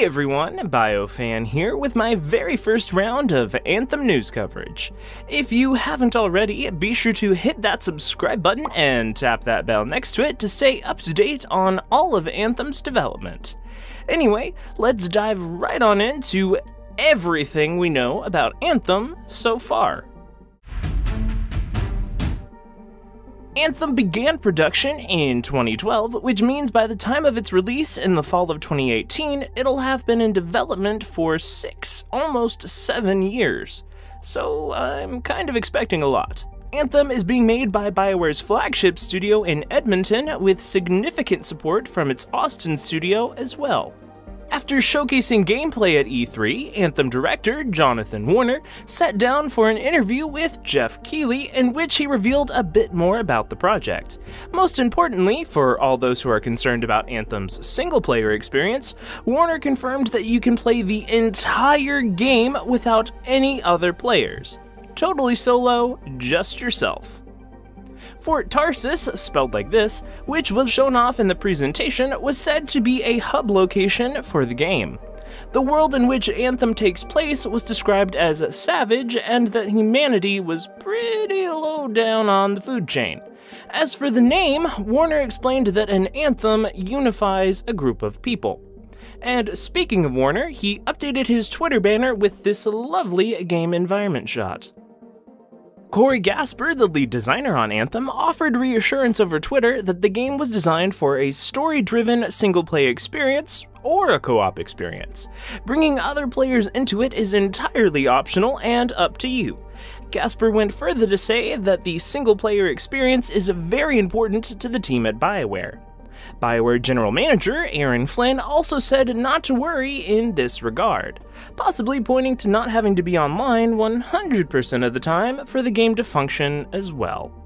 Hey everyone, BioFan here with my very first round of Anthem news coverage. If you haven't already, be sure to hit that subscribe button and tap that bell next to it to stay up to date on all of Anthem's development. Anyway, let's dive right on into everything we know about Anthem so far. Anthem began production in 2012, which means by the time of its release in the fall of 2018, it'll have been in development for 6, almost 7 years. So I'm kind of expecting a lot. Anthem is being made by BioWare's flagship studio in Edmonton, with significant support from its Austin studio as well. After showcasing gameplay at E3, Anthem director Jonathan Warner sat down for an interview with Jeff Keighley in which he revealed a bit more about the project. Most importantly, for all those who are concerned about Anthem's single-player experience, Warner confirmed that you can play the entire game without any other players. Totally solo, just yourself. Fort Tarsis, spelled like this, which was shown off in the presentation, was said to be a hub location for the game. The world in which Anthem takes place was described as savage, and that humanity was pretty low down on the food chain. As for the name, Warner explained that an anthem unifies a group of people. And speaking of Warner, he updated his Twitter banner with this lovely game environment shot. Corey Gasper, the lead designer on Anthem, offered reassurance over Twitter that the game was designed for a story-driven single-player experience or a co-op experience. Bringing other players into it is entirely optional and up to you. Gasper went further to say that the single-player experience is very important to the team at BioWare. BioWare General Manager Aaron Flynn also said not to worry in this regard, possibly pointing to not having to be online 100% of the time for the game to function as well.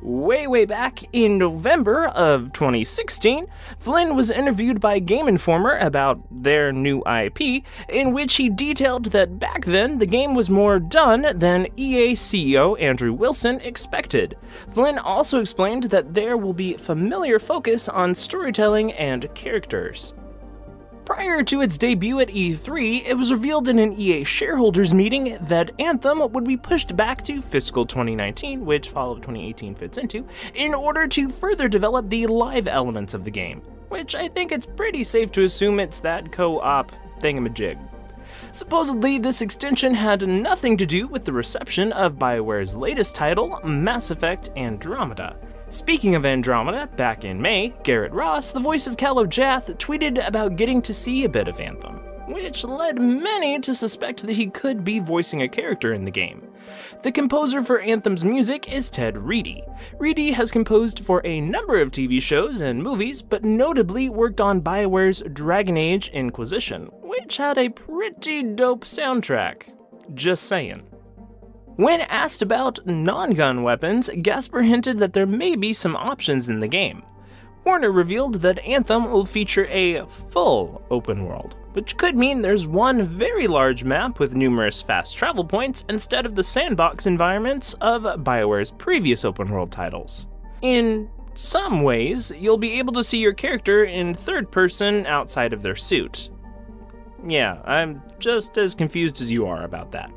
Way back in November of 2016, Flynn was interviewed by Game Informer about their new IP, in which he detailed that back then the game was more done than EA CEO Andrew Wilson expected. Flynn also explained that there will be familiar focus on storytelling and characters. Prior to its debut at E3, it was revealed in an EA shareholders meeting that Anthem would be pushed back to fiscal 2019, which fall of 2018 fits into, in order to further develop the live elements of the game, which I think it's pretty safe to assume it's that co-op thingamajig. Supposedly, this extension had nothing to do with the reception of BioWare's latest title, Mass Effect Andromeda. Speaking of Andromeda, back in May, Garrett Ross, the voice of Calo Jath, tweeted about getting to see a bit of Anthem, which led many to suspect that he could be voicing a character in the game. The composer for Anthem's music is Ted Reedy. Reedy has composed for a number of TV shows and movies, but notably worked on BioWare's Dragon Age Inquisition, which had a pretty dope soundtrack. Just saying. When asked about non-gun weapons, Gasper hinted that there may be some options in the game. Warner revealed that Anthem will feature a full open world, which could mean there's one very large map with numerous fast travel points instead of the sandbox environments of BioWare's previous open world titles. In some ways, you'll be able to see your character in third person outside of their suit. Yeah, I'm just as confused as you are about that.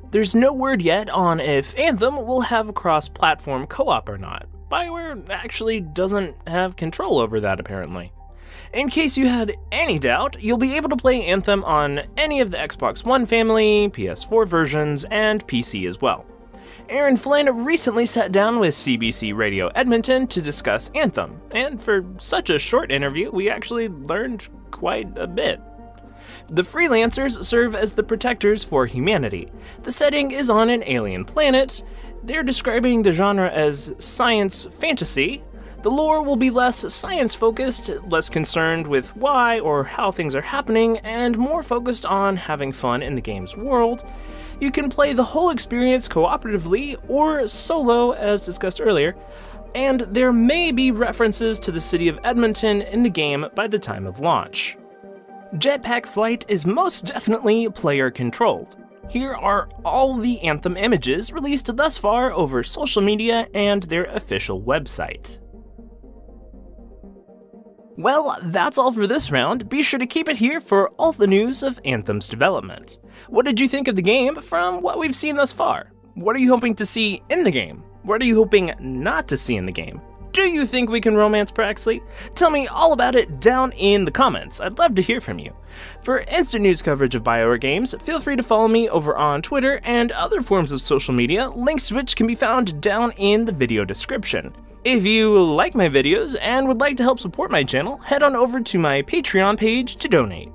There's no word yet on if Anthem will have cross-platform co-op or not. BioWare actually doesn't have control over that, apparently. In case you had any doubt, you'll be able to play Anthem on any of the Xbox One family, PS4 versions, and PC as well. Aaron Flynn recently sat down with CBC Radio Edmonton to discuss Anthem, and for such a short interview, we actually learned quite a bit. The freelancers serve as the protectors for humanity. The setting is on an alien planet. They're describing the genre as science fantasy. The lore will be less science-focused, less concerned with why or how things are happening, and more focused on having fun in the game's world. You can play the whole experience cooperatively or solo, as discussed earlier, and there may be references to the city of Edmonton in the game by the time of launch. Jetpack flight is most definitely player-controlled. Here are all the Anthem images released thus far over social media and their official website. Well, that's all for this round. Be sure to keep it here for all the news of Anthem's development. What did you think of the game from what we've seen thus far? What are you hoping to see in the game? What are you hoping not to see in the game? Do you think we can romance Praxley? Tell me all about it down in the comments. I'd love to hear from you. For instant news coverage of BioWare games, feel free to follow me over on Twitter and other forms of social media, links to which can be found down in the video description. If you like my videos and would like to help support my channel, head on over to my Patreon page to donate.